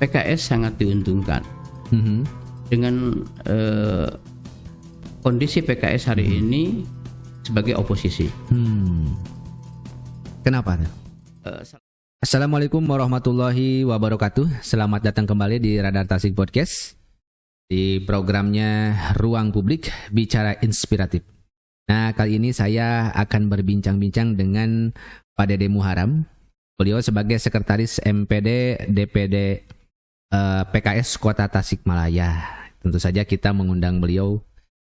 PKS sangat diuntungkan dengan kondisi PKS hari ini sebagai oposisi. Kenapa? Assalamualaikum warahmatullahi wabarakatuh. Selamat datang kembali di Radar Tasik Podcast, di programnya Ruang Publik Bicara Inspiratif. Nah, kali ini saya akan berbincang-bincang dengan Pak Dede Muharam. Beliau sebagai Sekretaris MPD DPD PKS Kota Tasikmalaya. Tentu saja kita mengundang beliau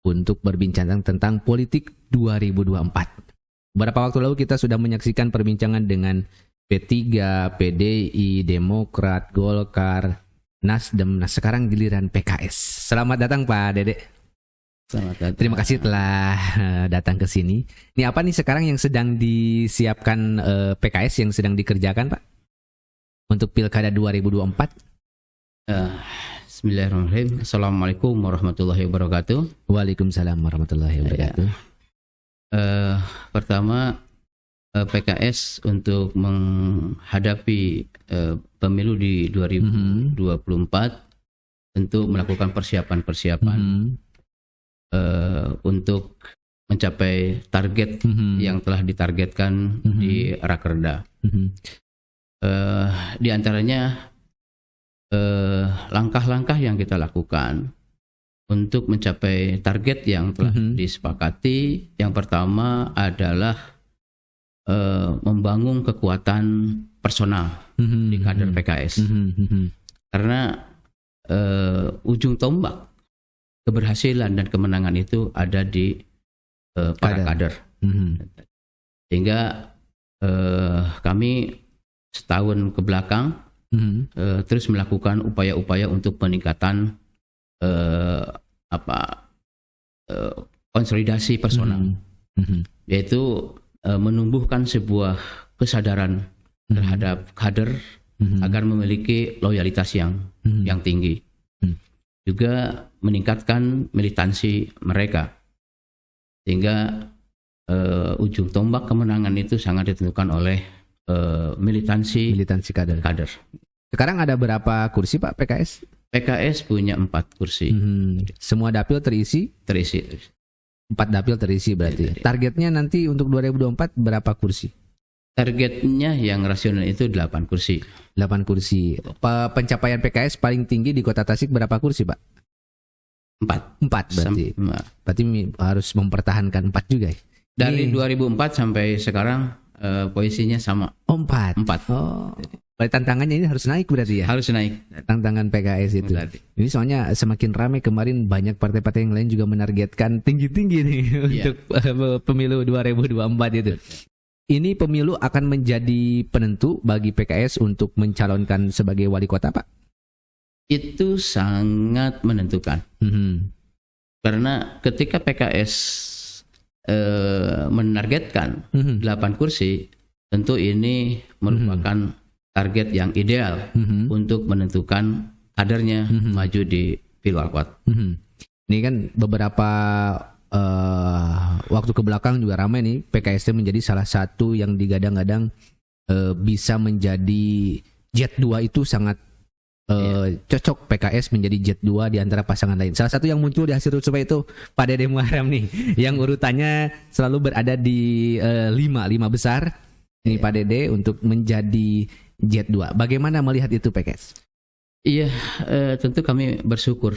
untuk berbincang tentang politik 2024. Beberapa waktu lalu kita sudah menyaksikan perbincangan dengan P3, PDI, Demokrat, Golkar, Nasdem. Nah, sekarang giliran PKS. Selamat datang Pak Dede. Selamat datang. Terima kasih telah datang ke sini. Ini apa nih sekarang yang sedang disiapkan PKS, yang sedang dikerjakan Pak untuk Pilkada 2024? Bismillahirrahmanirrahim. Assalamualaikum warahmatullahi wabarakatuh. Waalaikumsalam warahmatullahi wabarakatuh. Pertama, PKS untuk menghadapi pemilu di 2024 tentu melakukan persiapan-persiapan untuk mencapai target yang telah ditargetkan di Rakerda. Di antaranya langkah-langkah yang kita lakukan untuk mencapai target yang telah disepakati. Yang pertama adalah membangun kekuatan personal di kader PKS, karena ujung tombak keberhasilan dan kemenangan itu ada di para kader. Sehingga kami setahun ke belakang terus melakukan upaya-upaya untuk peningkatan konsolidasi personal, yaitu menumbuhkan sebuah kesadaran terhadap kader agar memiliki loyalitas yang tinggi, juga meningkatkan militansi mereka, sehingga ujung tombak kemenangan itu sangat ditentukan oleh militansi kader. Sekarang ada berapa kursi Pak PKS? PKS punya 4 kursi. Semua dapil terisi? Terisi. 4 dapil terisi berarti. Targetnya nanti untuk 2024 berapa kursi? Targetnya yang rasional itu 8 kursi. 8 kursi. Pencapaian PKS paling tinggi di Kota Tasik berapa kursi Pak? 4 berarti. Berarti harus mempertahankan 4 juga ya? Dari 2004 sampai sekarang posisinya sama. 4. Oh. Tantangannya ini harus naik berarti ya? Harus naik. Tantangan PKS itu. Berarti. Ini soalnya semakin ramai, kemarin banyak partai-partai yang lain juga menargetkan tinggi-tinggi nih untuk pemilu 2024 itu. Ini pemilu akan menjadi penentu bagi PKS untuk mencalonkan sebagai wali kota Pak? Itu sangat menentukan. Karena ketika PKS menargetkan 8 kursi, tentu ini merupakan target yang ideal untuk menentukan kadernya maju di Pilwalkot. Ini kan beberapa waktu ke belakang juga ramai nih, PKS menjadi salah satu yang digadang-gadang bisa menjadi Jet 2 itu sangat cocok PKS menjadi Jet 2 di antara pasangan lain. Salah satu yang muncul di hasil survei itu Pak Dede Muharam nih, yang urutannya selalu berada di 5 besar. Ini Pak Dede untuk menjadi Jet 2. Bagaimana melihat itu PKS? Iya, tentu kami bersyukur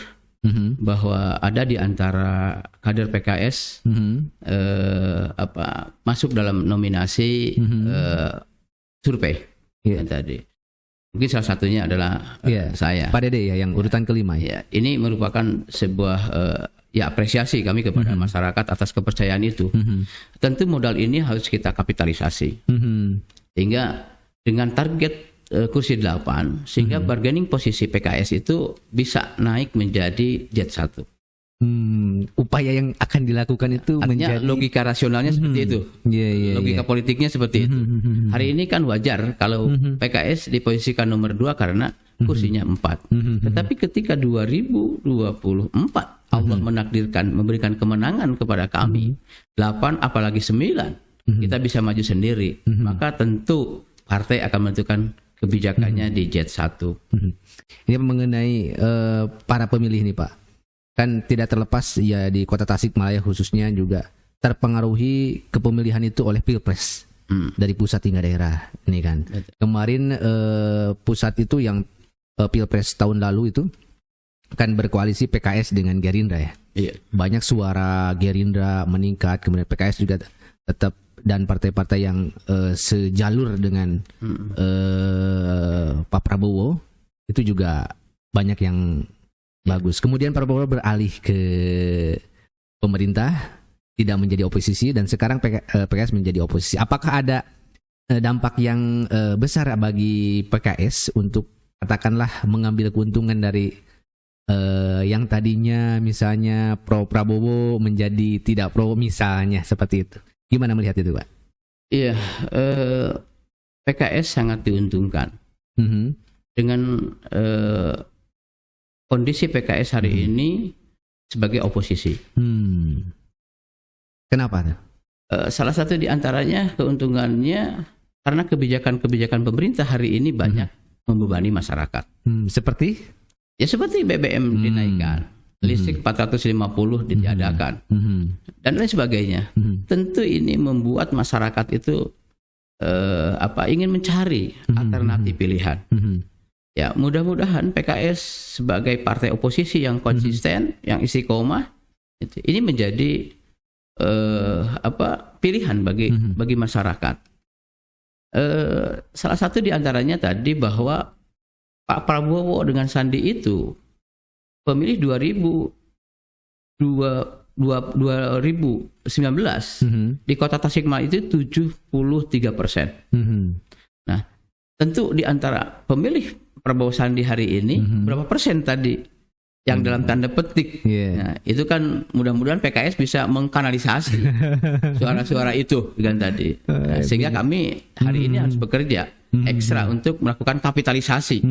bahwa ada di antara kader PKS masuk dalam nominasi survei tadi. Mungkin salah satunya adalah saya, Pak Dede ya, yang urutan kelima ya. Ini merupakan sebuah apresiasi kami kepada masyarakat atas kepercayaan itu. Tentu modal ini harus kita kapitalisasi, sehingga dengan target kursi 8, sehingga bargaining posisi PKS itu bisa naik menjadi Jet 1. Upaya yang akan dilakukan itu artinya menjadi logika rasionalnya seperti itu. Logika politiknya seperti itu. Hari ini kan wajar kalau PKS diposisikan nomor 2 karena kursinya 4. Tetapi ketika 2024 Allah menakdirkan memberikan kemenangan kepada kami 8 apalagi 9, kita bisa maju sendiri. Maka tentu partai akan menentukan kebijakannya di Jet 1. Ini mengenai para pemilih nih Pak. Kan tidak terlepas ya di Kota Tasikmalaya khususnya juga terpengaruhi kepemilihan itu oleh Pilpres. Dari pusat hingga daerah ini kan. Kemarin pusat itu yang Pilpres tahun lalu itu kan berkoalisi PKS dengan Gerindra ya. Iya. Banyak suara Gerindra meningkat, kemudian PKS juga tetap, dan partai-partai yang sejalur dengan Pak Prabowo itu juga banyak yang bagus. Kemudian Prabowo beralih ke pemerintah, tidak menjadi oposisi, dan sekarang PKS menjadi oposisi. Apakah ada dampak yang besar bagi PKS untuk katakanlah mengambil keuntungan dari yang tadinya misalnya pro Prabowo menjadi tidak pro misalnya seperti itu? Gimana melihat itu, Pak? Iya, PKS sangat diuntungkan dengan kondisi PKS hari ini sebagai oposisi. Kenapa? Salah satu di antaranya keuntungannya karena kebijakan-kebijakan pemerintah hari ini banyak membebani masyarakat. Seperti? Ya seperti BBM dinaikkan, listrik 450 ditiadakan, dan lain sebagainya. Tentu ini membuat masyarakat itu ingin mencari alternatif pilihan. Ya mudah-mudahan PKS sebagai partai oposisi yang konsisten, yang istiqomah, ini menjadi pilihan bagi masyarakat. Salah satu di antaranya tadi bahwa Pak Prabowo dengan Sandi itu pemilih 2019 di Kota Tasikmalaya itu 73%. Nah, tentu di antara pemilih Prabowo Sandi hari ini berapa persen tadi yang dalam tanda petik? Nah, itu kan mudah-mudahan PKS bisa mengkanalisasi suara-suara itu kan tadi. Nah, sehingga kami hari ini harus bekerja ekstra untuk melakukan kapitalisasi,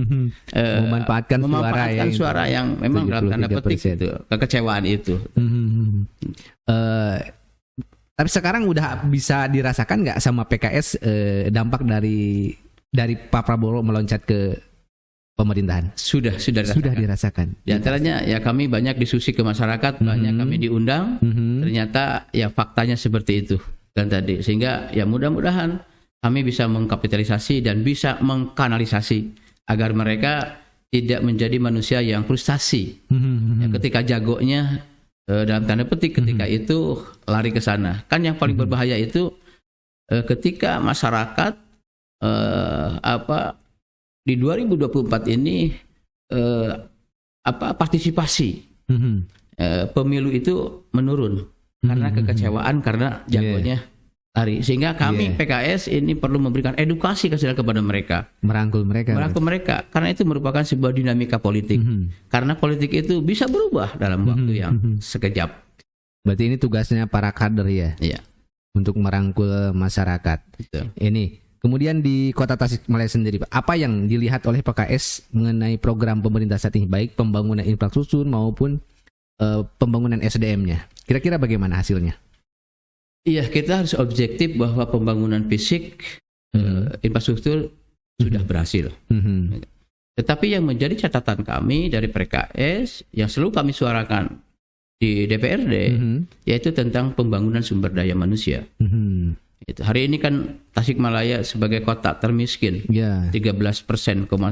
memanfaatkan suara yang memang dalam tanda petik itu, kekecewaan itu. Tapi sekarang udah bisa dirasakan nggak sama PKS dampak dari Pak Prabowo meloncat ke pemerintahan? Sudah dirasakan. Di antaranya ya kami banyak diskusi ke masyarakat, banyak kami diundang, ternyata ya faktanya seperti itu kan tadi. Sehingga ya mudah-mudahan kami bisa mengkapitalisasi dan bisa mengkanalisasi agar mereka tidak menjadi manusia yang frustasi. Ya, ketika jagonya dalam tanda petik ketika itu lari ke sana. Kan yang paling berbahaya itu ketika masyarakat di 2024 ini partisipasi pemilu itu menurun karena kekecewaan karena jagonya lari. Sehingga kami PKS ini perlu memberikan edukasi kepada mereka, merangkul mereka karena itu merupakan sebuah dinamika politik. Karena politik itu bisa berubah dalam waktu yang sekejap. Berarti ini tugasnya para kader ya? Iya. Untuk merangkul masyarakat. Betul. Ini kemudian di Kota Tasikmalaya sendiri, Pak, apa yang dilihat oleh PKS mengenai program pemerintah saat ini, baik pembangunan infrastruktur maupun pembangunan SDM-nya? Kira-kira bagaimana hasilnya? Iya, kita harus objektif bahwa pembangunan fisik infrastruktur sudah berhasil. Tetapi yang menjadi catatan kami dari PKS yang selalu kami suarakan di DPRD yaitu tentang pembangunan sumber daya manusia. Hari ini kan Tasikmalaya sebagai kota termiskin, 13%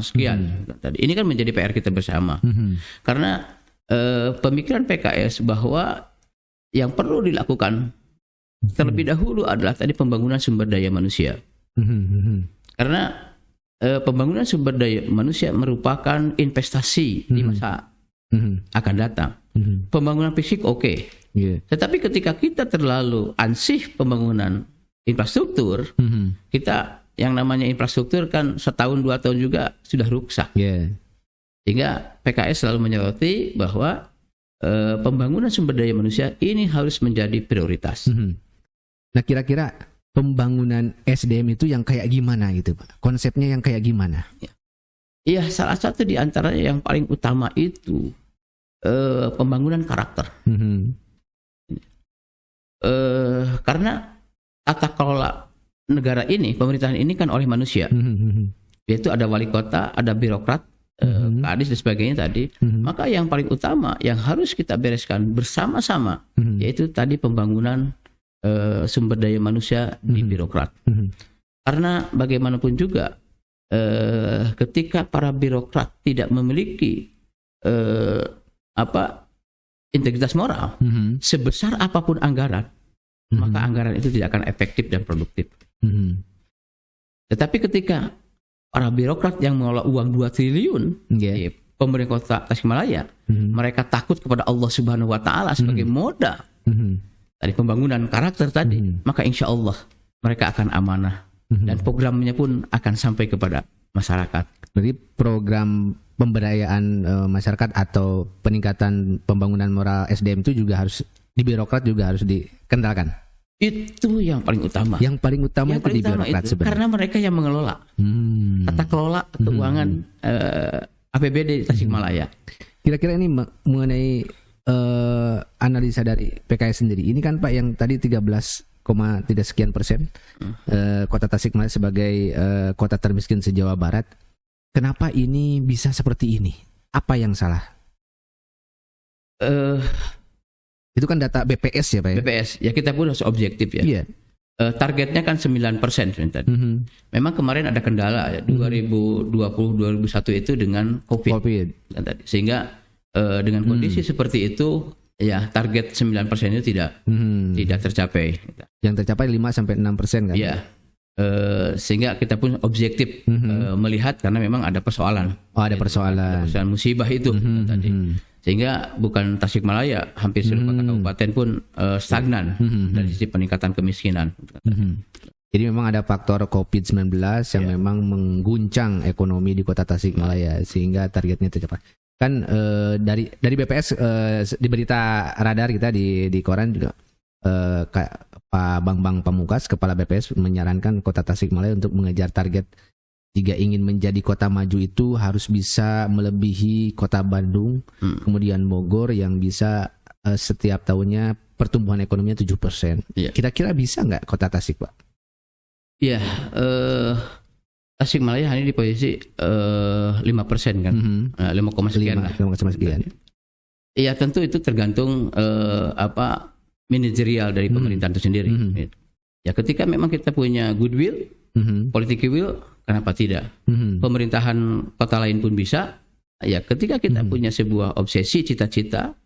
sekian. Ini kan menjadi PR kita bersama. Karena pemikiran PKS bahwa yang perlu dilakukan terlebih dahulu adalah tadi pembangunan sumber daya manusia. Karena pembangunan sumber daya manusia merupakan investasi di masa akan datang. Pembangunan fisik tetapi ketika kita terlalu ansih pembangunan infrastruktur, kita yang namanya infrastruktur kan setahun 2 tahun juga sudah rusak. Sehingga PKS selalu menyoroti bahwa pembangunan sumber daya manusia ini harus menjadi prioritas. Nah, kira-kira pembangunan SDM itu yang kayak gimana gitu, Pak? Konsepnya yang kayak gimana? Iya, salah satu di antaranya yang paling utama itu pembangunan karakter. Karena tata kelola negara ini, pemerintahan ini kan oleh manusia. yaitu ada wali kota, ada birokrat, kadis dan sebagainya tadi. Maka yang paling utama yang harus kita bereskan bersama-sama yaitu tadi pembangunan sumber daya manusia di birokrat. Karena bagaimanapun juga ketika para birokrat tidak memiliki integritas moral, sebesar apapun anggaran, maka anggaran itu tidak akan efektif dan produktif. Tetapi ketika para birokrat yang mengelola uang 2 triliun di pemerintah kota Tasikmalaya, mereka takut kepada Allah Subhanahu wa taala sebagai modal dari pembangunan karakter tadi, maka insya Allah mereka akan amanah dan programnya pun akan sampai kepada masyarakat. Berarti program pemberdayaan masyarakat atau peningkatan pembangunan moral SDM itu juga harus di birokrat juga harus dikendalikan. Itu yang paling utama. Yang paling utama itu di birokrat sebenarnya. Karena mereka yang mengelola tata kelola keuangan APBD Tasikmalaya. Kira-kira ini mengenai analisa dari PKS sendiri. Ini kan Pak yang tadi 13,3 sekian persen kota Tasikmalaya sebagai kota termiskin se-Jawa Barat. Kenapa ini bisa seperti ini? Apa yang salah? Itu kan data BPS ya Pak ya? BPS, ya kita pun harus objektif ya. Iya. Targetnya kan 9% tadi. Memang kemarin ada kendala ya, 2020-2021 itu dengan COVID. Tadi. Sehingga dengan kondisi seperti itu, ya target 9% itu tidak tercapai. Yang tercapai 5-6% kan? Iya. Sehingga kita pun objektif melihat karena memang ada persoalan. Ada persoalan musibah itu tadi. Sehingga bukan Tasikmalaya, hampir seluruh kota kabupaten pun stagnan dari sisi peningkatan kemiskinan. Jadi memang ada faktor COVID-19 yang memang mengguncang ekonomi di kota Tasikmalaya sehingga targetnya tercapai. Kan dari BPS di berita radar kita di koran juga Pak Bambang Pamungkas, Kepala BPS menyarankan kota Tasikmalaya untuk mengejar target jika ingin menjadi kota maju itu harus bisa melebihi kota Bandung, kemudian Bogor yang bisa setiap tahunnya pertumbuhan ekonominya 7%. Kira-kira bisa nggak kota Tasik, Pak? Iya, Tasikmalaya hanya di posisi 5% kan, 5, sekian. 5, sekian. Iya, tentu itu tergantung manajerial dari pemerintahan itu sendiri. Ya, ketika memang kita punya goodwill, political will, kenapa tidak? Pemerintahan kota lain pun bisa. Ya, ketika kita punya sebuah obsesi, cita-cita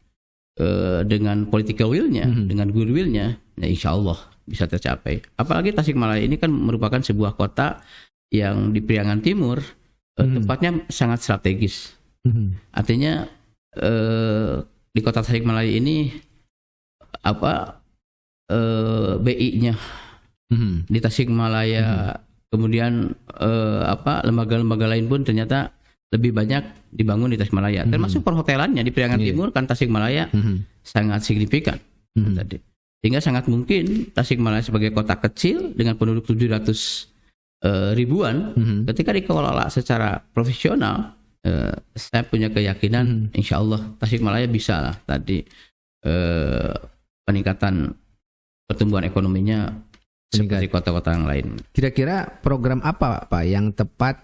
dengan political will-nya, dengan goodwill-nya, ya insya Allah bisa tercapai. Apalagi Tasikmalaya ini kan merupakan sebuah kota yang di Priangan Timur, tempatnya sangat strategis. Artinya di kota Tasikmalaya ini BI-nya di Tasikmalaya, kemudian lembaga-lembaga lain pun ternyata lebih banyak dibangun di Tasikmalaya, termasuk perhotelannya di Priangan Timur kan Tasikmalaya sangat signifikan tadi. Sehingga sangat mungkin Tasikmalaya sebagai kota kecil dengan penduduk 700 ribuan ketika dikelola secara profesional, saya punya keyakinan insya Allah Tasikmalaya bisa lah tadi peningkatan pertumbuhan ekonominya seperti kota-kota yang lain. Kira-kira program apa Pak yang tepat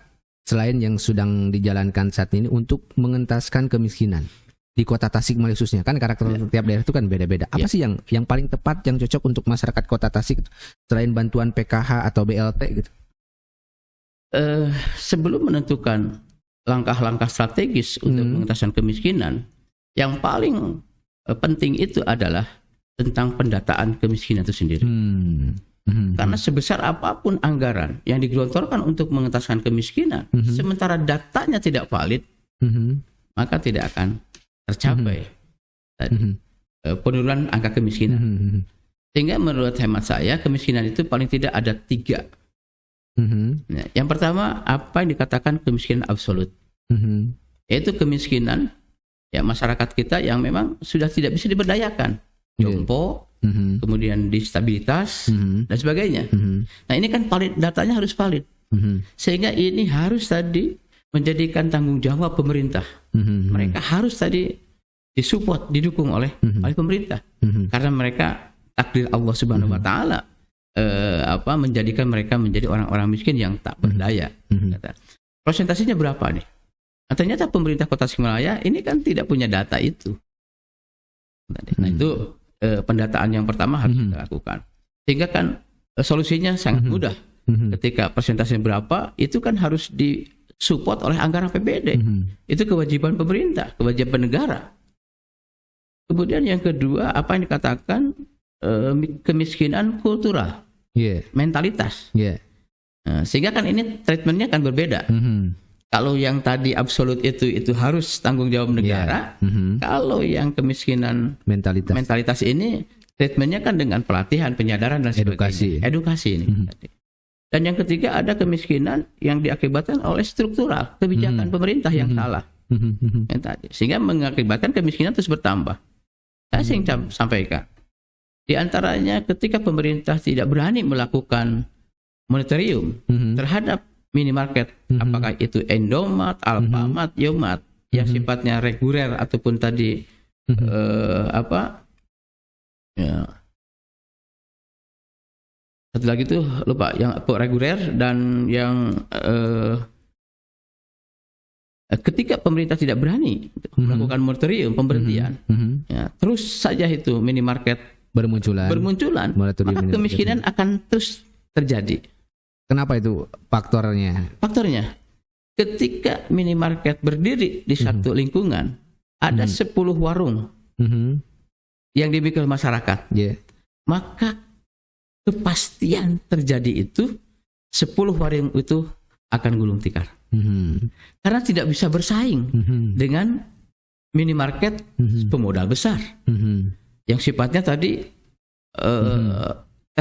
selain yang sedang dijalankan saat ini untuk mengentaskan kemiskinan di kota Tasikmalaya khususnya? Kan karakter tiap daerah itu kan beda-beda. Apa sih yang paling tepat, yang cocok untuk masyarakat kota Tasik selain bantuan PKH atau BLT gitu? Sebelum menentukan langkah-langkah strategis untuk pengentasan kemiskinan, yang paling penting itu adalah tentang pendataan kemiskinan itu sendiri. Karena sebesar apapun anggaran yang digelontorkan untuk mengentaskan kemiskinan, sementara datanya tidak valid, maka tidak akan tercapai penurunan angka kemiskinan. Sehingga menurut hemat saya, kemiskinan itu paling tidak ada 3. Nah, yang pertama, apa yang dikatakan kemiskinan absolut, yaitu kemiskinan ya masyarakat kita yang memang sudah tidak bisa diberdayakan, jompo, kemudian disabilitas dan sebagainya. Nah, ini kan valid, datanya harus valid. Sehingga ini harus tadi menjadikan tanggung jawab pemerintah. Mereka harus tadi disupport, didukung oleh pemerintah. Karena mereka takdir Allah Subhanahu wa taala menjadikan mereka menjadi orang-orang miskin yang tak berdaya. Persentasenya berapa nih? Nah, ternyata pemerintah Kota Tasikmalaya ini kan tidak punya data itu. Nah, itu pendataan yang pertama harus kita lakukan. Sehingga kan solusinya sangat mudah. Ketika persentasenya berapa, itu kan harus disupport oleh anggaran APBD. Itu kewajiban pemerintah, kewajiban negara. Kemudian yang kedua, apa yang dikatakan kemiskinan kultural, mentalitas. Nah, sehingga kan ini treatmentnya kan berbeda. Kalau yang tadi absolut itu harus tanggung jawab negara. Kalau yang kemiskinan mentalitas ini treatmentnya kan dengan pelatihan, penyadaran dan sebagainya. Edukasi ini. Dan yang ketiga ada kemiskinan yang diakibatkan oleh struktural, kebijakan pemerintah yang salah. Yang tadi. Sehingga mengakibatkan kemiskinan terus bertambah. Saya sering sampaikan. Di antaranya ketika pemerintah tidak berani melakukan moratorium terhadap minimarket, apakah itu Indomaret, Alfamart, Yomaret yang sifatnya reguler ataupun tadi satu lagi tuh lupa, yang reguler dan yang ketika pemerintah tidak berani melakukan moratorium pemberhentian, terus saja itu minimarket bermunculan, maka kemiskinan akan terus terjadi. Kenapa itu faktornya? Faktornya, ketika minimarket berdiri di satu lingkungan, ada 10 warung yang dimiliki oleh masyarakat, maka kepastian terjadi itu 10 warung itu akan gulung tikar. Karena tidak bisa bersaing dengan minimarket pemodal besar yang sifatnya tadi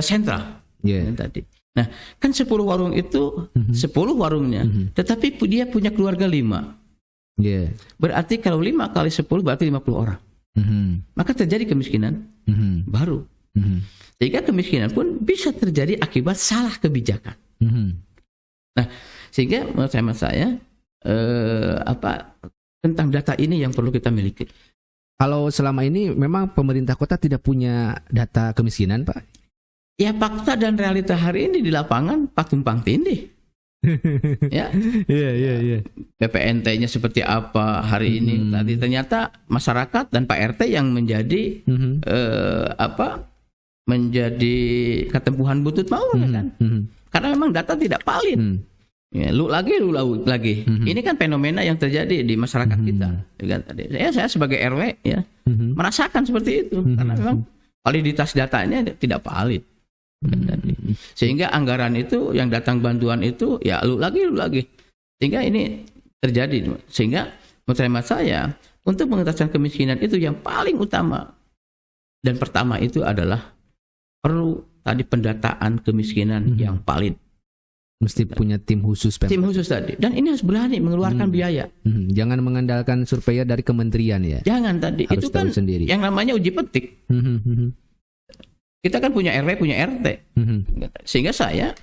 sentral. Tadi. Nah, kan 10 warung itu 10 warungnya, tetapi dia punya keluarga 5. Berarti kalau 5 kali 10 berarti 50 orang. Maka terjadi kemiskinan baru. Sehingga kemiskinan pun bisa terjadi akibat salah kebijakan. Nah, sehingga menurut saya tentang data ini yang perlu kita miliki. Kalau selama ini memang pemerintah kota tidak punya data kemiskinan, Pak? Ya, fakta dan realita hari ini di lapangan pak tumpang tindih. PPNT-nya seperti apa hari ini? Tadi ternyata masyarakat dan Pak RT yang menjadi menjadi ketempuhan butut mau kan? Karena memang data tidak valid. Lu lagi. Ini kan fenomena yang terjadi di masyarakat kita. Saya sebagai RW merasakan seperti itu karena memang validitas datanya tidak valid. Sehingga anggaran itu yang datang bantuan itu lu lagi. Sehingga ini terjadi. Sehingga menurut saya untuk pengentasan kemiskinan itu yang paling utama dan pertama itu adalah perlu tadi pendataan kemiskinan yang valid. Mesti punya tim khusus. Tim khusus tadi. Dan ini harus berani mengeluarkan biaya. Jangan mengandalkan surveyor dari kementerian ya. Jangan tadi. Harus itu kan sendiri. Yang namanya uji petik. Kita kan punya RW, punya RT. Sehingga saya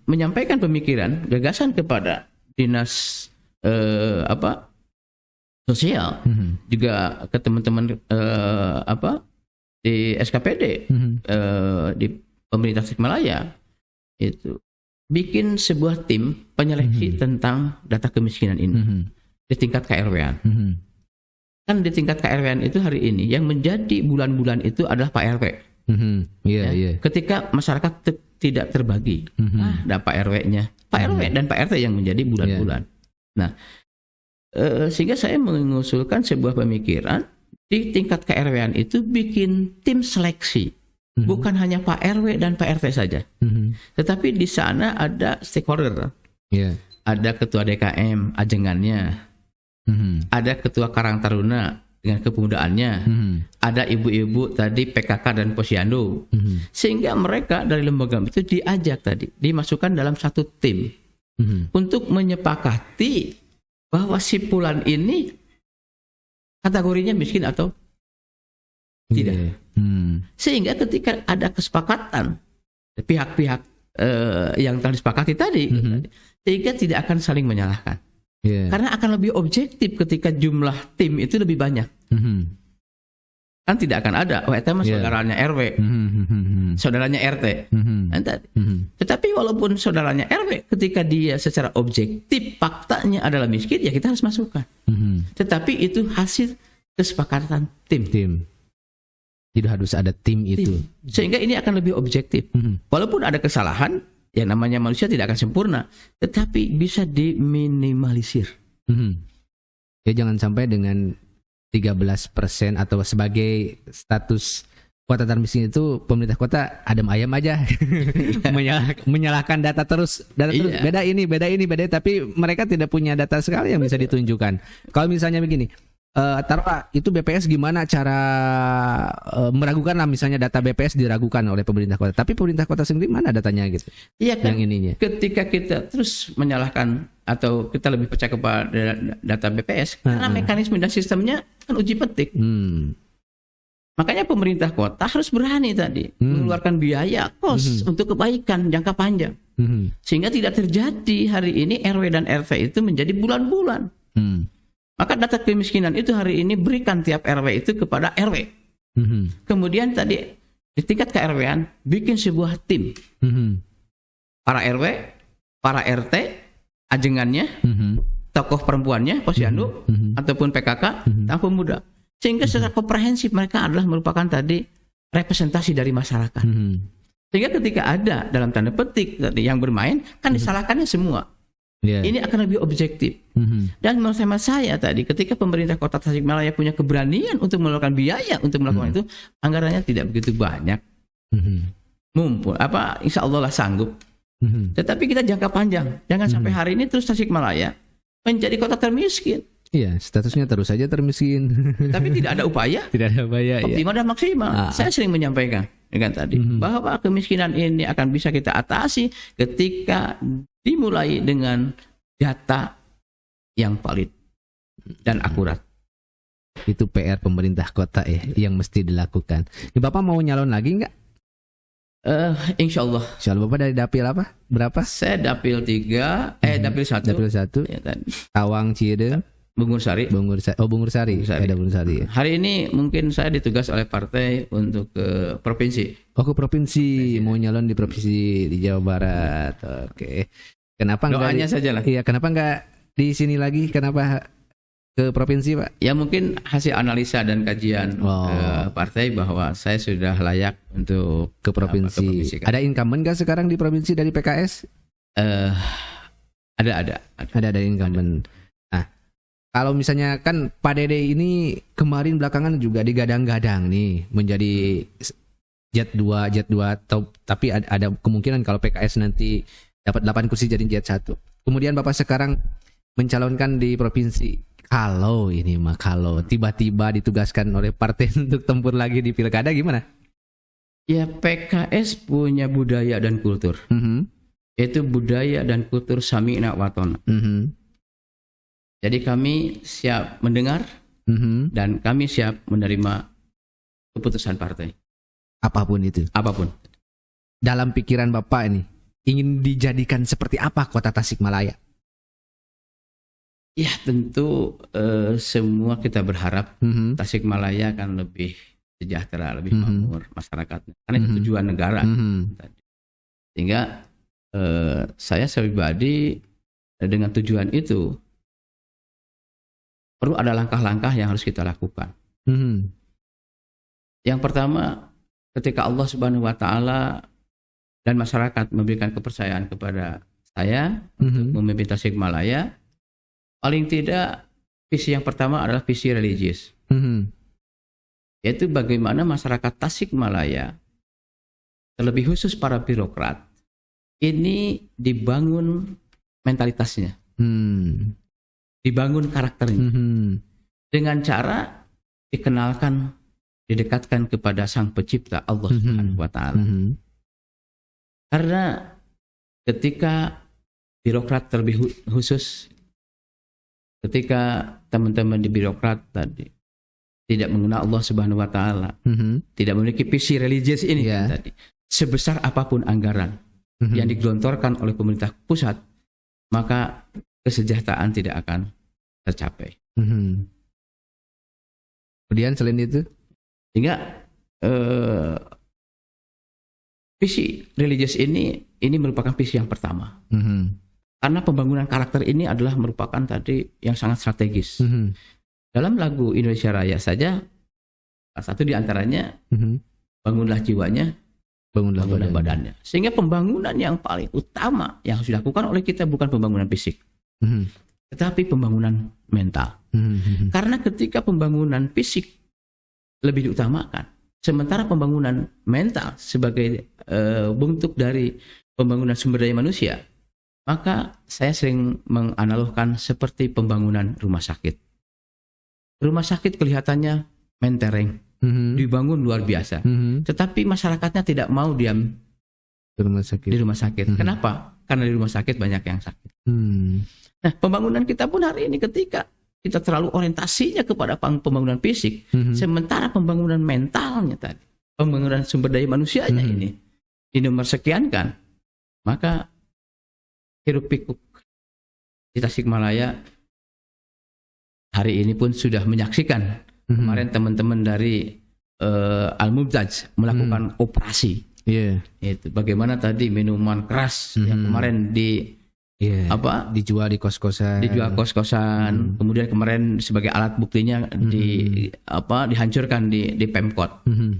menyampaikan pemikiran, gagasan kepada dinas sosial, juga ke teman-teman di SKPD, di pemerintah Tasikmalaya, itu bikin sebuah tim penyeleksi tentang data kemiskinan ini di tingkat KRW-an. Kan di tingkat KRW-an itu hari ini yang menjadi bulan-bulan itu adalah Pak RW. Ketika masyarakat tidak terbagi, ada Pak RW-nya, Pak RW dan Pak RT yang menjadi bulan-bulan. Nah, sehingga saya mengusulkan sebuah pemikiran di tingkat KRW-an itu bikin tim seleksi, bukan hanya Pak RW dan Pak RT saja, tetapi di sana ada stakeholder, ada ketua DKM ajengannya, ada ketua Karang Taruna dengan kepemudaannya, ada ibu-ibu tadi PKK dan Posyandu, sehingga mereka dari lembaga itu diajak tadi, dimasukkan dalam satu tim untuk menyepakati bahwa si fulan ini kategorinya miskin atau tidak. Sehingga ketika ada kesepakatan pihak-pihak yang telah disepakati tadi, sehingga tidak akan saling menyalahkan. Karena akan lebih objektif ketika jumlah tim itu lebih banyak. kan tidak akan ada. Oh, itu mah saudaranya RW, saudaranya RT. Tetapi walaupun saudaranya RW, ketika dia secara objektif faktanya adalah miskin, ya kita harus masukkan. Tetapi itu hasil kesepakatan tim. Jadi harus ada tim itu. Sehingga ini akan lebih objektif. Walaupun ada kesalahan, ya namanya manusia tidak akan sempurna, tetapi bisa diminimalisir. Ya jangan sampai dengan 13% atau sebagai status kota termiskin itu pemerintah kota adem ayam aja menyalahkan data terus beda ini tapi mereka tidak punya data sekali yang bisa ditunjukkan. Kalau misalnya begini, taruhlah itu BPS gimana cara meragukan lah, misalnya data BPS diragukan oleh pemerintah kota, tapi pemerintah kota sendiri mana datanya gitu. Iya kan, yang ininya. Ketika kita terus menyalahkan atau kita lebih percaya kepada data BPS karena mekanisme dan sistemnya kan uji petik. Makanya pemerintah kota harus berani tadi mengeluarkan biaya kos untuk kebaikan jangka panjang, sehingga tidak terjadi hari ini RW dan RT itu menjadi bulan-bulan. Maka data kemiskinan itu hari ini berikan tiap RW itu kepada RW. Kemudian tadi di tingkat KRW-an bikin sebuah tim. Para RW, para RT, ajengannya, tokoh perempuannya, posyandu, ataupun PKK, dan pemuda. Sehingga secara komprehensif mereka adalah merupakan tadi representasi dari masyarakat. Sehingga ketika ada dalam tanda petik yang bermain, kan disalahkannya semua. Ini akan lebih objektif. Dan menurut saya tadi, ketika pemerintah Kota Tasikmalaya punya keberanian untuk mengeluarkan biaya untuk melakukan itu, anggarannya tidak begitu banyak. Mumpul, insya Allah lah sanggup. Tetapi kita jangka panjang, jangan sampai hari ini terus Tasikmalaya menjadi kota termiskin. Iya, statusnya terus saja termiskin. Tapi tidak ada upaya. Optimal dan maksimal. Saya sering menyampaikan dengan tadi bahwa kemiskinan ini akan bisa kita atasi ketika dimulai dengan data yang valid dan akurat. Itu PR pemerintah kota yang mesti dilakukan. Bapak mau nyalon lagi nggak? Insya Allah. Bapak dari dapil apa? Berapa? Saya dapil 3, dapil 1. Dapil 1. Ya, Tawang, Ciede, Bungur Sari. Bungur Sari. Hari ini mungkin saya ditugas oleh partai untuk ke provinsi. Ke provinsi. Mau nyalon di provinsi di Jawa Barat. Oke. Kenapa enggak? Doanya saja lah. Iya, kenapa enggak di sini lagi? Kenapa ke provinsi, Pak? Ya mungkin hasil analisa dan kajian partai bahwa saya sudah layak untuk ke provinsi. Ada incumbent nggak sekarang di provinsi dari PKS? Ada incumbent. Nah, kalau misalnya kan Pak Dede ini kemarin belakangan juga digadang-gadang nih menjadi Jet 2 tapi ada kemungkinan kalau PKS nanti dapat 8 kursi jadi Jet 1. Kemudian Bapak sekarang mencalonkan di provinsi. Kalau tiba-tiba ditugaskan oleh partai untuk tempur lagi di pilkada gimana? Ya, PKS punya budaya dan kultur. Yaitu budaya dan kultur sami'na wa ta'na. Jadi kami siap mendengar dan kami siap menerima keputusan partai. Apapun itu. Dalam pikiran Bapak ini ingin dijadikan seperti apa kota Tasikmalaya? Ya tentu semua kita berharap Tasikmalaya akan lebih sejahtera, lebih makmur masyarakatnya. Karena itu tujuan negara. Sehingga saya pribadi dengan tujuan itu perlu ada langkah-langkah yang harus kita lakukan. Yang pertama, ketika Allah Subhanahu wa Ta'ala dan masyarakat memberikan kepercayaan kepada saya untuk memimpin Tasikmalaya, paling tidak visi yang pertama adalah visi religius, yaitu bagaimana masyarakat Tasikmalaya, terlebih khusus para birokrat, ini dibangun mentalitasnya, dibangun karakternya, dengan cara dikenalkan, didekatkan kepada Sang Pencipta Allah Subhanahu wa Ta'ala. Karena ketika birokrat terlebih khusus, ketika teman-teman di birokrat tadi tidak mengenal Allah Subhanahu wa Ta'ala, tidak memiliki visi religius ini tadi, sebesar apapun anggaran yang digelontorkan oleh pemerintah pusat, maka kesejahteraan tidak akan tercapai. Kemudian selain itu, Sehingga visi religius ini merupakan visi yang pertama. Karena pembangunan karakter ini adalah merupakan tadi yang sangat strategis. Dalam lagu Indonesia Raya saja, salah satu di antaranya, bangunlah jiwanya, bangunlah badannya. Sehingga pembangunan yang paling utama yang harus dilakukan oleh kita bukan pembangunan fisik, tetapi pembangunan mental. Karena ketika pembangunan fisik lebih diutamakan, sementara pembangunan mental sebagai bentuk dari pembangunan sumber daya manusia, maka saya sering menganalogkan seperti pembangunan rumah sakit. Rumah sakit kelihatannya mentereng, dibangun luar biasa, tetapi masyarakatnya tidak mau diam di rumah sakit. Kenapa? Karena di rumah sakit banyak yang sakit. Nah, pembangunan kita pun hari ini ketika kita terlalu orientasinya kepada pembangunan fisik, sementara pembangunan mentalnya tadi, pembangunan sumber daya manusianya ini dinomor sekiankan, maka hiruk pikuk di Tasikmalaya hari ini pun sudah menyaksikan. Kemarin teman-teman dari Al-Mubtaj melakukan operasi. Itu bagaimana tadi minuman keras yang kemarin dijual di kos-kosan. Kemudian kemarin sebagai alat buktinya dihancurkan di Pemkot.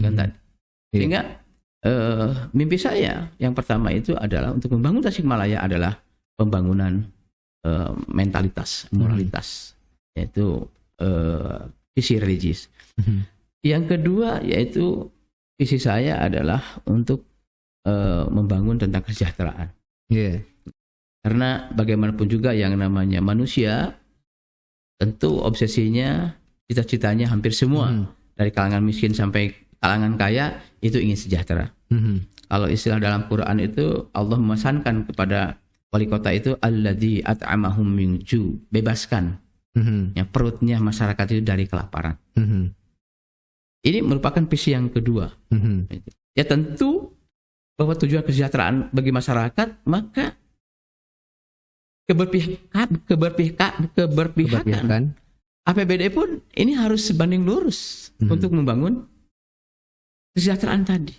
Kan tadi. Sehingga mimpi saya yang pertama itu adalah untuk membangun Tasikmalaya adalah pembangunan mentalitas, moralitas, yaitu visi religius. Yang kedua yaitu visi saya adalah untuk membangun tentang kesejahteraan. Karena bagaimanapun juga yang namanya manusia, tentu obsesinya, cita-citanya hampir semua dari kalangan miskin sampai kalangan kaya itu ingin sejahtera. Kalau istilah dalam Quran itu Allah memesankan kepada wali kota itu alladzi at'amahum min ju', bebaskan yang perutnya masyarakat itu dari kelaparan. Ini merupakan visi yang kedua. Ya tentu bahwa tujuan kesejahteraan bagi masyarakat, maka keberpihakan APBD pun ini harus sebanding lurus untuk membangun kesejahteraan tadi.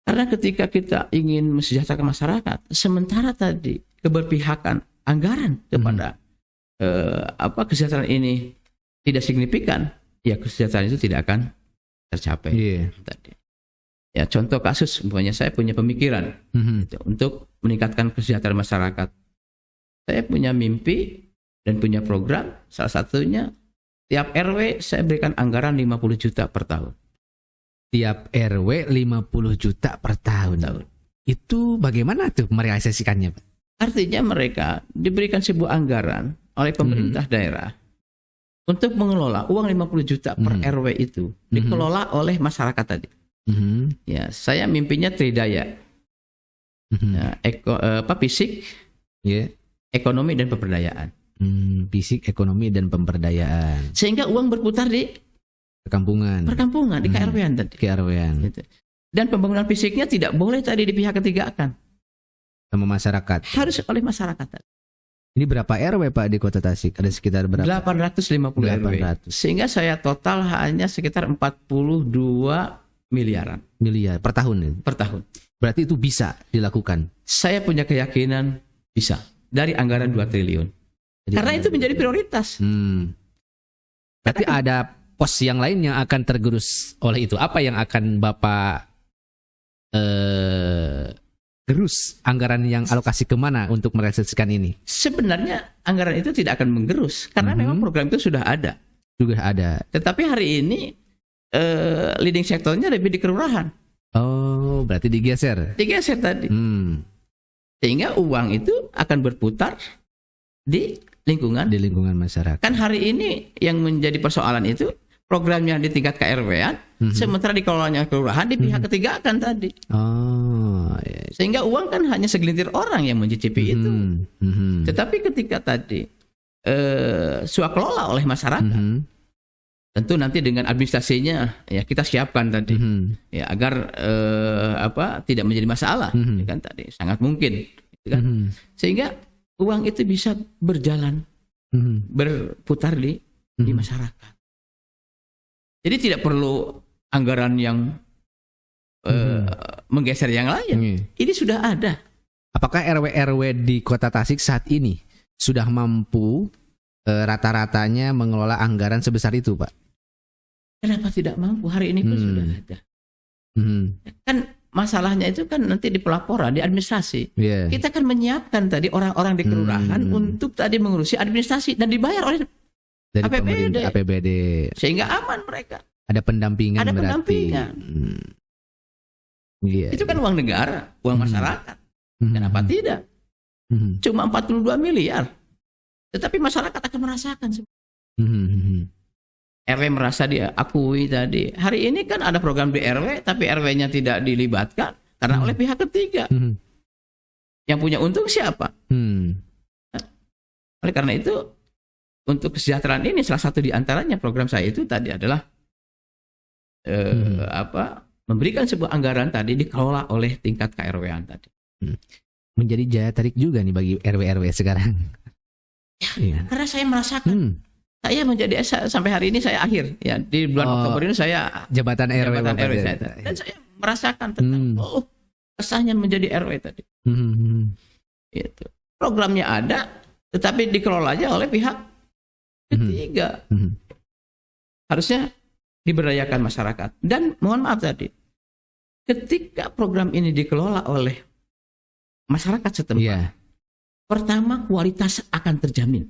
Karena ketika kita ingin mesejahterakan masyarakat, sementara tadi keberpihakan anggaran kepada kesejahteraan ini tidak signifikan, ya kesejahteraan itu tidak akan tercapai. Tadi. Ya contoh kasus, umpamanya saya punya pemikiran untuk meningkatkan kesejahteraan masyarakat. Saya punya mimpi dan punya program, salah satunya tiap RW saya berikan anggaran 50 juta per tahun. Tiap RW 50 juta per tahun. Itu bagaimana tuh merealisasikannya, Pak? Artinya mereka diberikan sebuah anggaran oleh pemerintah daerah untuk mengelola uang 50 juta per RW itu dikelola oleh masyarakat tadi. Ya, saya mimpinya tridaya. Fisik, ekonomi dan pemberdayaan. Fisik, ekonomi dan pemberdayaan. Sehingga uang berputar di perkampungan di KRW-an tadi. Gitu. Dan pembangunan fisiknya tidak boleh tadi di pihak ketiga akan sama masyarakat. Harus oleh masyarakat tadi. Ini berapa RW Pak di Kota Tasik? Ada sekitar berapa? 850 RW. Sehingga saya total hanya sekitar 42 miliar per tahun. Per tahun. Berarti itu bisa dilakukan. Saya punya keyakinan bisa dari anggaran 2 triliun. Karena itu menjadi prioritas. Berarti ada pos yang lain yang akan tergerus oleh itu. Apa yang akan Bapak gerus? Anggaran yang alokasi kemana untuk merealisasikan ini? Sebenarnya anggaran itu tidak akan menggerus karena memang program itu sudah ada. Tetapi hari ini leading sektornya lebih di kelurahan. Oh, berarti digeser tadi. Sehingga uang itu akan berputar di lingkungan masyarakat. Kan hari ini yang menjadi persoalan itu programnya di tingkat KRW-an, sementara dikelolanya kelurahan di pihak ketiga akan tadi. Sehingga uang kan hanya segelintir orang yang mencicipi itu. Tetapi ketika tadi swakelola oleh masyarakat, tentu nanti dengan administrasinya ya kita siapkan tadi ya agar tidak menjadi masalah, kan tadi sangat mungkin, kan? Sehingga uang itu bisa berjalan, berputar di masyarakat. Jadi tidak perlu anggaran yang menggeser yang lain. Ini sudah ada. Apakah RW-RW di Kota Tasik saat ini sudah mampu rata-ratanya mengelola anggaran sebesar itu, Pak? Kenapa tidak mampu? Hari ini pun sudah ada. Kan masalahnya itu kan nanti di pelaporan, di administrasi. Kita kan menyiapkan tadi orang-orang di kelurahan untuk tadi mengurusi administrasi dan dibayar oleh dari APBD. Sehingga aman mereka. Ada pendampingan. Itu kan uang negara, uang masyarakat. Kenapa tidak? Cuma 42 miliar. Tetapi masyarakat akan merasakan. RW merasa dia akui tadi. Hari ini kan ada program di RW, tapi RW-nya tidak dilibatkan karena oleh pihak ketiga. Yang punya untung siapa? Oleh karena itu, untuk kesejahteraan ini salah satu di antaranya program saya itu tadi adalah memberikan sebuah anggaran tadi dikelola oleh tingkat KRW-an tadi. Menjadi jaya tarik juga nih bagi RW-RW sekarang. Karena saya merasakan. Saya menjadi sampai hari ini saya akhir ya di bulan Oktober ini saya jabatan RW saya, dan saya merasakan tentang kesahnya menjadi RW tadi. Itu programnya ada, tetapi dikelolanya oleh pihak ketiga. Harusnya diberdayakan masyarakat. Dan mohon maaf tadi, ketika program ini dikelola oleh masyarakat setempat, pertama kualitas akan terjamin.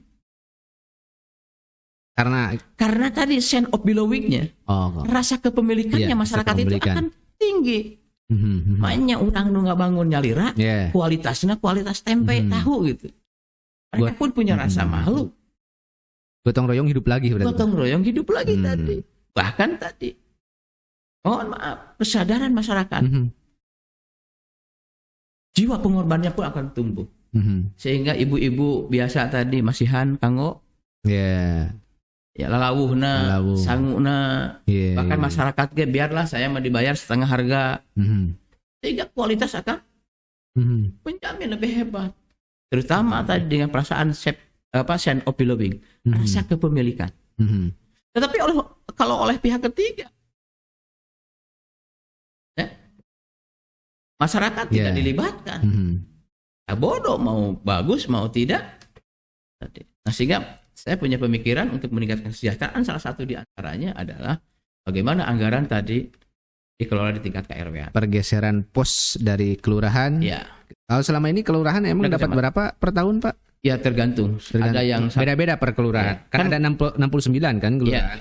Karena tadi sense of belonging-nya, rasa kepemilikannya masyarakat itu akan tinggi. Makanya orang nu nggak bangun nyalira, kualitasnya kualitas tempe tahu gitu. Mereka pun punya rasa malu. Gotong royong hidup lagi. Gotong royong hidup lagi tadi. Bahkan tadi, mohon maaf, kesadaran masyarakat, jiwa pengorbanannya pun akan tumbuh. Sehingga ibu-ibu biasa tadi masihan kanggo. Ya lalawuhna, sanguna, bahkan masyarakat biarlah saya mau dibayar setengah harga, sehingga kualitas akan menjamin lebih hebat. Terutama tadi dengan perasaan sense of belonging, rasa kepemilikan. Tetapi kalau oleh pihak ketiga, masyarakat tidak dilibatkan, bodoh mau bagus mau tidak. Nah sehingga saya punya pemikiran untuk meningkatkan kesejahteraan, salah satu di antaranya adalah bagaimana anggaran tadi dikelola di tingkat KRW. Pergeseran pos dari kelurahan. Kalau selama ini kelurahan emang dapat berapa per tahun, Pak? Ya tergantung. Ada yang beda-beda per kelurahan. Kan ada 69 kan kelurahan.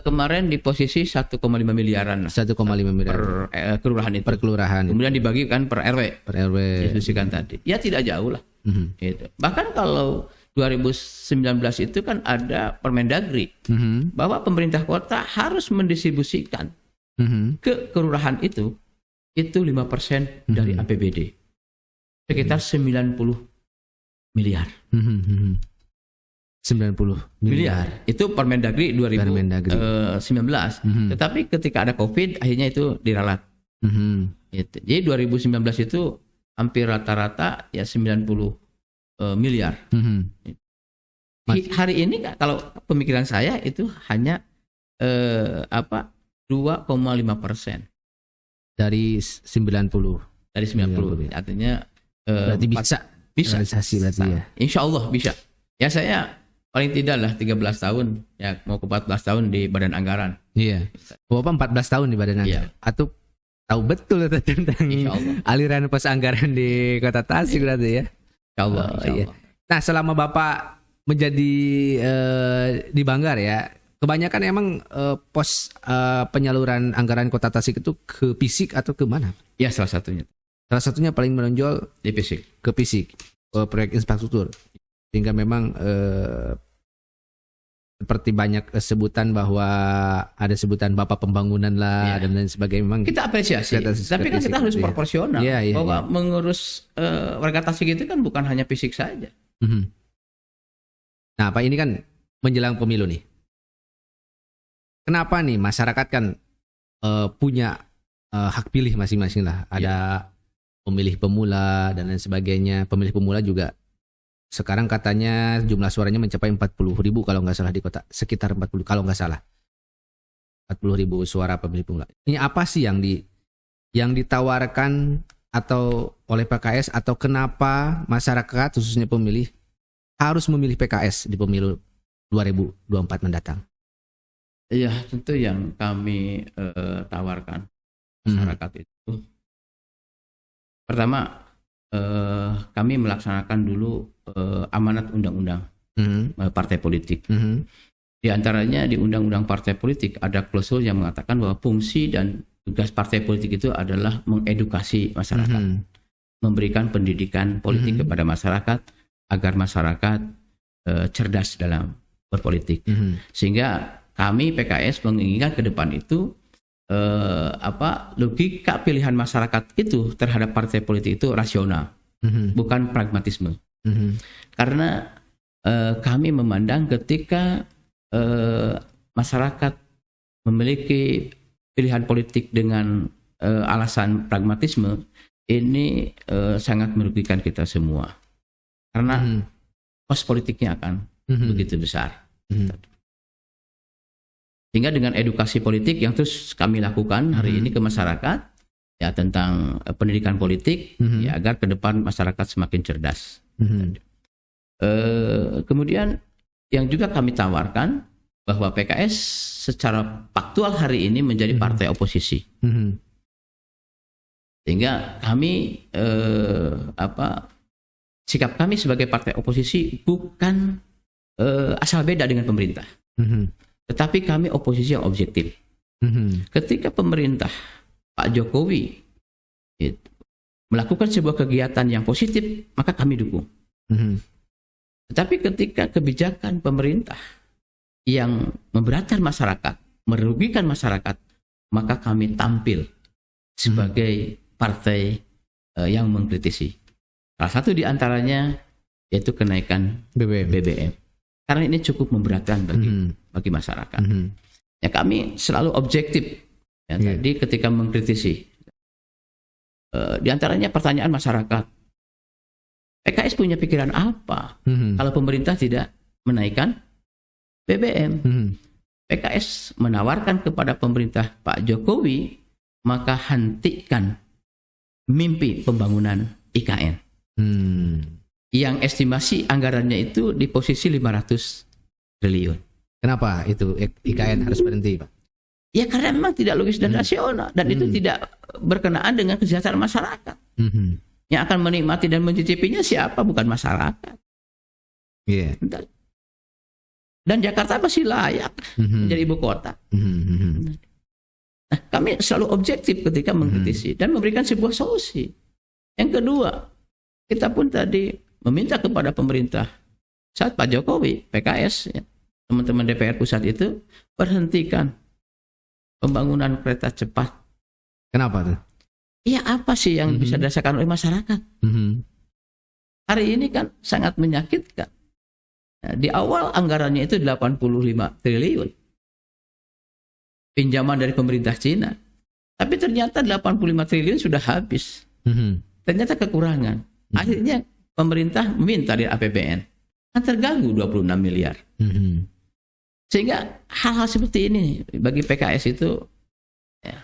Kemarin di posisi 1,5 miliaran. 1,5 miliar per kelurahan itu. Per kelurahan. Kemudian dibagikan per RW. Per RW. Diskusikan tadi. Ya tidak jauh lah. Gitu. Bahkan kalau 2019 itu kan ada Permendagri bahwa pemerintah kota harus mendistribusikan ke kelurahan itu 5% dari APBD, sekitar 90 miliar. 90 miliar. Itu Permendagri 2019. Tetapi ketika ada COVID akhirnya itu diralat. Gitu. Jadi 2019 itu hampir rata-rata ya 90 miliar. Hari ini kalau pemikiran saya itu hanya 2,5% dari 90. Dari 90. Artinya berarti bisa realisasi berarti ya. Insya Allah bisa. Ya saya paling tidak lah 13 tahun ya mau ke 14 tahun di Badan Anggaran. Iya. Bapak 14 tahun di Badan Anggaran. Atau tahu betul tentang aliran pos anggaran di Kota Tasik berarti ya. Insya Allah. Iya. Nah selama Bapak menjadi di Banggar ya, kebanyakan emang pos penyaluran anggaran Kota Tasik itu ke fisik atau ke mana? Ya salah satunya. Salah satunya paling menonjol di fisik. Ke fisik, proyek infrastruktur. Sehingga memang seperti banyak sebutan bahwa ada sebutan Bapak Pembangunan lah dan lain sebagainya. Memang kita apresiasi. Tapi kan kita harus proporsional. Bahwa mengurus warga Tasik itu kan bukan hanya fisik saja. Nah, Pak ini kan menjelang pemilu nih. Kenapa nih masyarakat kan punya hak pilih masing-masing lah. Ada pemilih pemula dan lain sebagainya. Pemilih pemula juga sekarang katanya jumlah suaranya mencapai 40.000 kalau nggak salah di kota. Sekitar 40 kalau nggak salah. 40.000 suara pemilih pemula. Ini apa sih yang ditawarkan atau oleh PKS, atau kenapa masyarakat khususnya pemilih harus memilih PKS di pemilu 2024 mendatang? Iya, tentu yang kami tawarkan masyarakat itu, pertama kami melaksanakan dulu amanat undang-undang partai politik. Di antaranya di undang-undang partai politik ada klausul yang mengatakan bahwa fungsi dan tugas partai politik itu adalah mengedukasi masyarakat, memberikan pendidikan politik kepada masyarakat agar masyarakat cerdas dalam berpolitik. Sehingga kami PKS menginginkan ke depan itu logika pilihan masyarakat itu terhadap partai politik itu rasional, bukan pragmatisme. Karena kami memandang ketika masyarakat memiliki pilihan politik dengan alasan pragmatisme, ini sangat merugikan kita semua. Karena kos politiknya akan begitu besar. Sehingga dengan edukasi politik yang terus kami lakukan hari ini ke masyarakat, ya tentang pendidikan politik, ya agar ke depan masyarakat semakin cerdas. Kemudian yang juga kami tawarkan bahwa PKS secara faktual hari ini menjadi partai oposisi. Sehingga kami sikap kami sebagai partai oposisi bukan asal beda dengan pemerintah. Tetapi kami oposisi yang objektif. Ketika pemerintah Pak Jokowi melakukan sebuah kegiatan yang positif, maka kami dukung. Tetapi ketika kebijakan pemerintah yang memberatkan masyarakat, merugikan masyarakat, maka kami tampil sebagai partai yang mengkritisi. Salah satu di antaranya yaitu kenaikan BBM. Karena ini cukup memberatkan bagi masyarakat. Ya kami selalu objektif. Ya, tadi ketika mengkritisi, di antaranya pertanyaan masyarakat, PKS punya pikiran apa kalau pemerintah tidak menaikkan BBM? PKS menawarkan kepada pemerintah Pak Jokowi, maka hentikan mimpi pembangunan IKN. Yang estimasi anggarannya itu di posisi 500 triliun. Kenapa itu IKN harus berhenti, Pak? Ya karena memang tidak logis dan rasional, dan itu tidak berkenaan dengan kesejahteraan masyarakat. Yang akan menikmati dan mencicipinya siapa? Bukan masyarakat. Dan Jakarta masih layak menjadi ibu kota. Nah, kami selalu objektif ketika mengkritisi dan memberikan sebuah solusi. Yang kedua, kita pun tadi meminta kepada pemerintah saat Pak Jokowi, PKS, ya, teman-teman DPR pusat itu berhentikan pembangunan kereta cepat. Kenapa tuh? Iya, apa sih yang bisa dirasakan oleh masyarakat? Hari ini kan sangat menyakitkan. Nah, di awal anggarannya itu 85 triliun. Pinjaman dari pemerintah Cina. Tapi ternyata 85 triliun sudah habis. Ternyata kekurangan. Akhirnya pemerintah meminta dari APBN. Kan terganggu 26 miliar. Sehingga hal-hal seperti ini bagi PKS itu ya,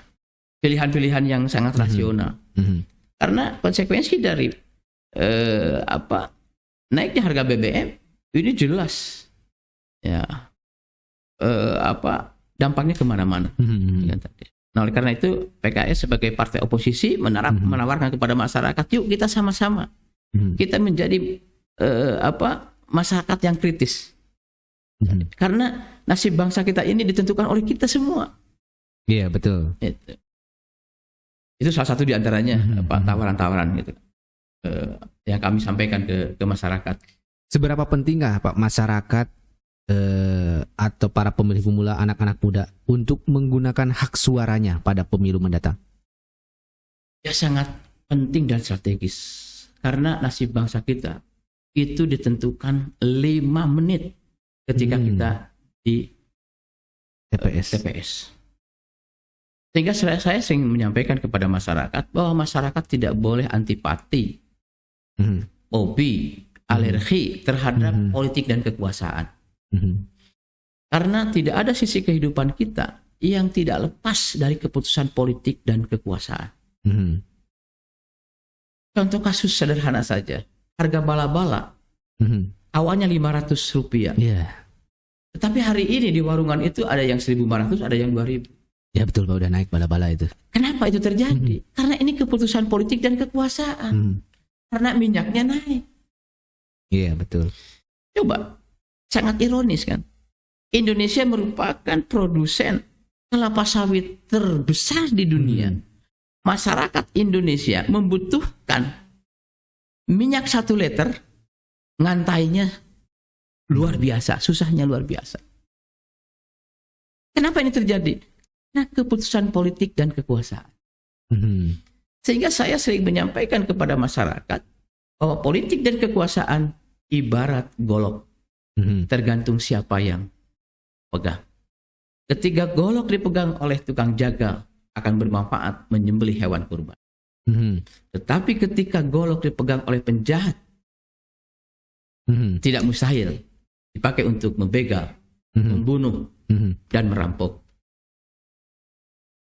pilihan-pilihan yang sangat rasional. Karena konsekuensi dari naiknya harga BBM ini jelas ya dampaknya kemana-mana. Nah, oleh karena itu PKS sebagai partai oposisi menawarkan kepada masyarakat, yuk kita sama-sama kita menjadi masyarakat yang kritis. Karena nasib bangsa kita ini ditentukan oleh kita semua. Iya, betul. Itu salah satu di antaranya tawaran-tawaran gitu yang kami sampaikan ke masyarakat. Seberapa pentingkah Pak masyarakat atau para pemilih pemula, anak-anak muda untuk menggunakan hak suaranya pada pemilu mendatang? Ya sangat penting dan strategis. Karena nasib bangsa kita itu ditentukan 5 menit ketika kita di TPS. Sehingga saya sering menyampaikan kepada masyarakat bahwa masyarakat tidak boleh antipati, hobi, alergi terhadap politik dan kekuasaan. Karena tidak ada sisi kehidupan kita yang tidak lepas dari keputusan politik dan kekuasaan. Contoh kasus sederhana saja, harga bala-bala awalnya Rp500. Tetapi hari ini di warungan itu ada yang 1.500, ada yang 2.000. Ya betul Pak, udah naik bala-bala itu. Kenapa itu terjadi? Karena ini keputusan politik dan kekuasaan. Karena minyaknya naik. Iya betul. Coba, sangat ironis kan? Indonesia merupakan produsen kelapa sawit terbesar di dunia. Masyarakat Indonesia membutuhkan minyak 1 liter, ngantainya luar biasa, susahnya luar biasa. Kenapa ini terjadi? Karena keputusan politik dan kekuasaan. Sehingga saya sering menyampaikan kepada masyarakat bahwa politik dan kekuasaan ibarat golok. Tergantung siapa yang pegang. Ketika golok dipegang oleh tukang jagal, akan bermanfaat menyembelih hewan kurban. Tetapi ketika golok dipegang oleh penjahat, tidak mustahil dipakai untuk membegal, membunuh, dan merampok.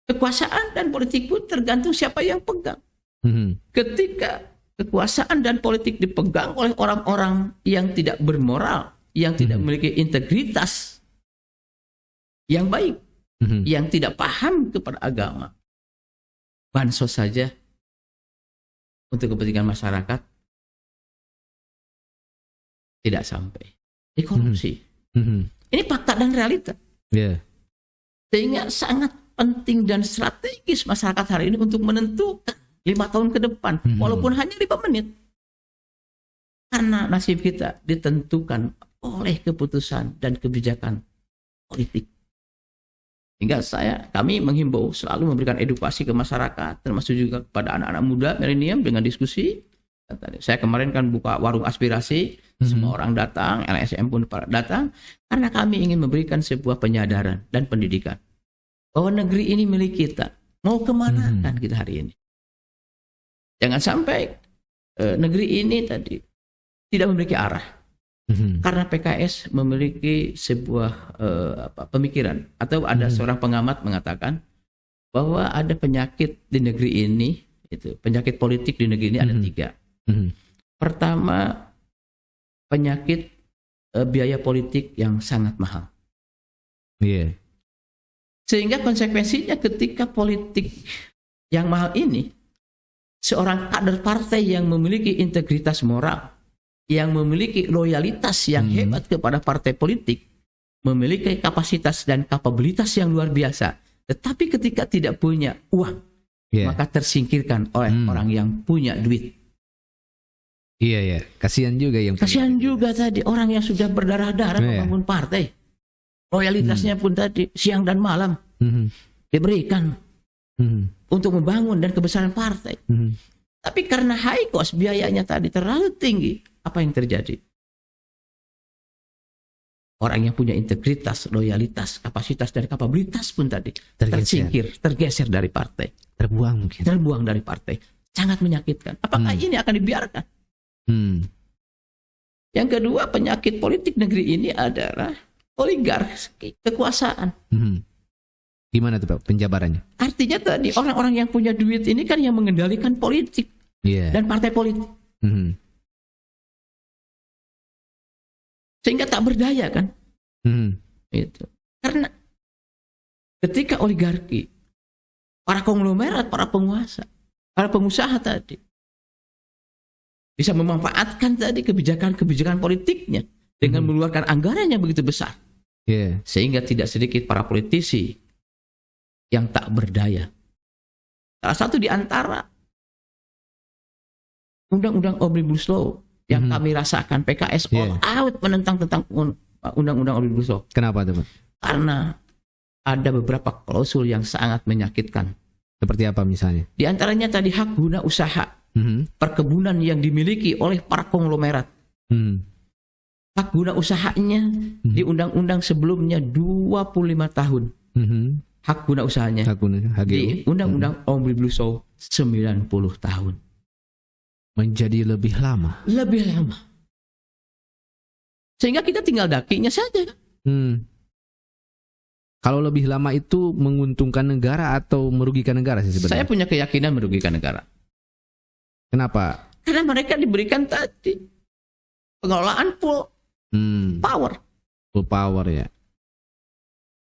Kekuasaan dan politik pun tergantung siapa yang pegang. Ketika kekuasaan dan politik dipegang oleh orang-orang yang tidak bermoral, yang tidak memiliki integritas yang baik, yang tidak paham kepada agama, bansos saja untuk kepentingan masyarakat tidak sampai. Ini korupsi. Ini fakta dan realita. Sehingga sangat penting dan strategis masyarakat hari ini untuk menentukan 5 tahun ke depan, walaupun hanya 5 menit. Karena nasib kita ditentukan oleh keputusan dan kebijakan politik. Sehingga kami menghimbau selalu memberikan edukasi ke masyarakat, termasuk juga kepada anak-anak muda milenium dengan diskusi. Saya kemarin kan buka warung aspirasi, semua orang datang, LSM pun datang, karena kami ingin memberikan sebuah penyadaran dan pendidikan bahwa negeri ini milik kita. Mau kemana kan kita hari ini? Jangan sampai negeri ini tadi tidak memiliki arah. Karena PKS memiliki sebuah pemikiran, atau ada seorang pengamat mengatakan bahwa ada penyakit di negeri ini, itu penyakit politik di negeri ini ada 3. Pertama, penyakit biaya politik yang sangat mahal. Sehingga konsekuensinya ketika politik yang mahal ini, seorang kader partai yang memiliki integritas moral, yang memiliki loyalitas yang hebat kepada partai politik, memiliki kapasitas dan kapabilitas yang luar biasa, tetapi ketika tidak punya uang, maka tersingkirkan oleh orang yang punya duit. Kasihan juga yang kasihan juga tadi orang yang sudah berdarah-darah membangun partai, loyalitasnya pun tadi siang dan malam diberikan untuk membangun dan kebesaran partai. Tapi karena high cost, biayanya tadi terlalu tinggi, apa yang terjadi? Orang yang punya integritas, loyalitas, kapasitas, dan kapabilitas pun tadi tersingkir, tergeser dari partai. Terbuang dari partai. Sangat menyakitkan. Apakah ini akan dibiarkan? Yang kedua, penyakit politik negeri ini adalah oligarki, kekuasaan. Gimana tuh Pak penjabarannya? Artinya tadi orang-orang yang punya duit ini kan yang mengendalikan politik dan partai politik. Sehingga tak berdaya kan? Itu. Karena ketika oligarki, para konglomerat, para penguasa, para pengusaha tadi bisa memanfaatkan tadi kebijakan-kebijakan politiknya dengan mengeluarkan anggaran yang begitu besar. Sehingga tidak sedikit para politisi yang tak berdaya. Salah satu di antara undang-undang Omnibus Law yang kami rasakan, PKS all out menentang tentang undang-undang Omnibus Law. Kenapa teman? Karena ada beberapa klausul yang sangat menyakitkan. Seperti apa misalnya? Di antaranya tadi hak guna usaha perkebunan yang dimiliki oleh para konglomerat. Hak guna usahanya di undang-undang sebelumnya 25 tahun. Hak guna usahanya di undang-undang Omnibus Law 90 tahun. Menjadi lebih lama. Sehingga kita tinggal dakinya saja. kalau lebih lama itu menguntungkan negara atau merugikan negara sih sebenarnya? Saya punya keyakinan merugikan negara. Kenapa? Karena mereka diberikan tadi pengelolaan full power. Full power ya.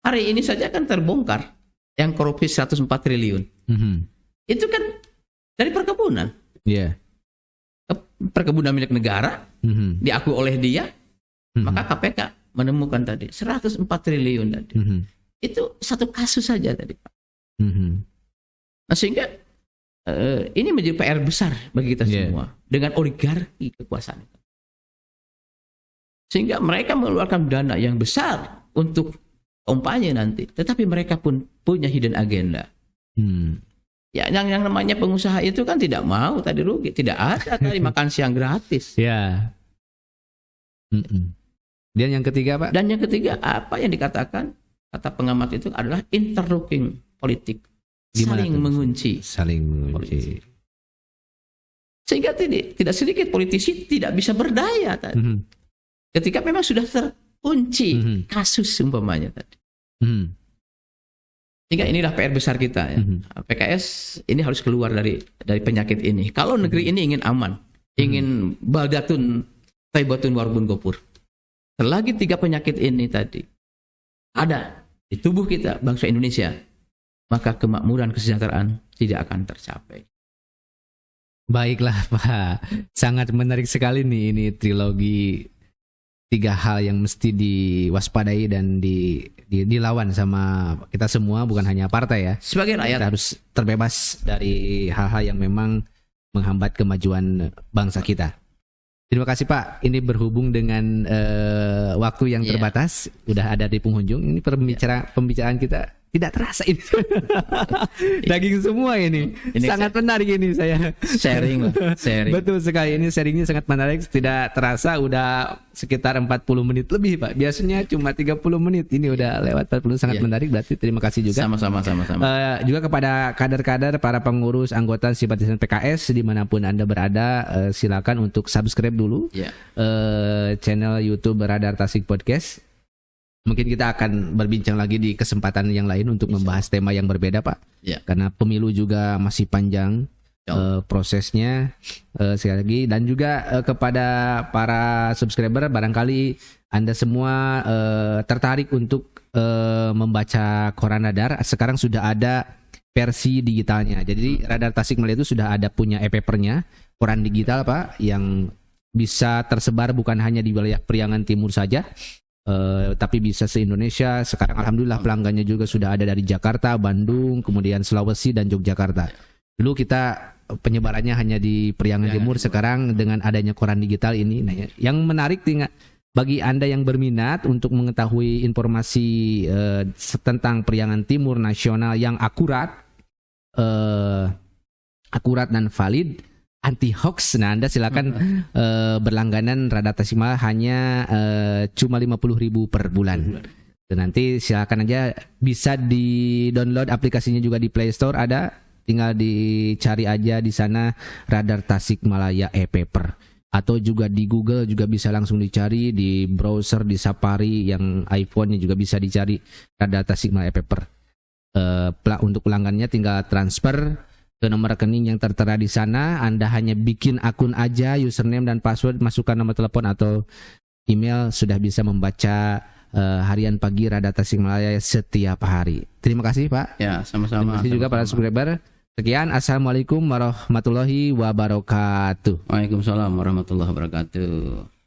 Hari ini saja kan terbongkar yang korupsi 104 triliun. Itu kan dari perkebunan. Iya. Yeah. Perkebunan milik negara, diakui oleh dia, maka KPK menemukan tadi 104 triliun tadi. Itu satu kasus saja tadi, Pak. Nah, sehingga ini menjadi PR besar bagi kita semua dengan oligarki kekuasaan. Sehingga mereka mengeluarkan dana yang besar untuk kampanye nanti, tetapi mereka pun punya hidden agenda. Ya, yang namanya pengusaha itu kan tidak mau tadi rugi, tidak ada tadi makan siang gratis. Ya. Dan yang ketiga, Pak? Dan yang ketiga, apa yang dikatakan kata pengamat itu adalah interlocking politik. Saling mengunci. Politik. Sehingga tidak sedikit politisi tidak bisa berdaya tadi. Ketika memang sudah terkunci kasus umpamanya tadi. Sehingga inilah PR besar kita ya. PKS ini harus keluar dari penyakit ini. Kalau negeri ini ingin aman, ingin baldatun taibatun warbun gopur. Selagi 3 penyakit ini tadi ada di tubuh kita bangsa Indonesia, maka kemakmuran kesejahteraan tidak akan tercapai. Baiklah Pak, sangat menarik sekali nih ini trilogi 3 hal yang mesti diwaspadai dan dilawan sama kita semua, bukan hanya partai ya. Sebagai rakyat kita harus terbebas dari hal-hal yang memang menghambat kemajuan bangsa kita. Terima kasih Pak, ini berhubung dengan waktu yang terbatas, udah ada di penghujung. Ini pembicaraan kita tidak terasa ini. Daging semua ini sangat menarik ini saya. Sharing. Betul sekali, ini sharingnya sangat menarik. Tidak terasa udah sekitar 40 menit lebih Pak. Biasanya cuma 30 menit. Ini udah lewat 40, sangat menarik. Berarti terima kasih juga. Sama-sama. Juga kepada kader-kader, para pengurus, anggota, simpatisan PKS dimanapun Anda berada, silakan untuk subscribe dulu channel YouTube Radar Tasik Podcast. Mungkin kita akan berbincang lagi di kesempatan yang lain untuk membahas tema yang berbeda Pak. Karena pemilu juga masih panjang prosesnya sekali lagi. Dan juga kepada para subscriber, barangkali Anda semua tertarik untuk membaca koran Radar. Sekarang sudah ada versi digitalnya. Jadi Radar Tasikmalaya itu sudah ada punya e-papernya, koran digital Pak, yang bisa tersebar bukan hanya di wilayah Priangan Timur saja, tapi bisa se-Indonesia. Sekarang alhamdulillah pelanggannya juga sudah ada dari Jakarta, Bandung, kemudian Sulawesi dan Yogyakarta. Dulu kita penyebarannya hanya di Priangan Timur, sekarang dengan adanya koran digital ini. Nah, yang menarik bagi Anda yang berminat untuk mengetahui informasi tentang Priangan Timur nasional yang akurat dan valid, anti hoax. Nah, Anda silakan berlangganan Radar Tasikmalaya hanya cuma 50.000 per bulan. Dan nanti silakan aja, bisa di-download aplikasinya juga di Play Store ada, tinggal dicari aja di sana Radar Tasikmalaya e-paper. Atau juga di Google juga bisa langsung dicari, di browser, di Safari yang iPhone-nya juga bisa dicari Radar Tasikmalaya e-paper. Untuk pelanggannya tinggal transfer ke nomor rekening yang tertera di sana. Anda hanya bikin akun aja, username dan password, masukkan nomor telepon atau email, sudah bisa membaca harian pagi Radar Tasikmalaya setiap hari. Terima kasih Pak. Ya, sama-sama. Terima kasih juga para subscriber. Sekian, assalamualaikum warahmatullahi wabarakatuh. Waalaikumsalam warahmatullahi wabarakatuh.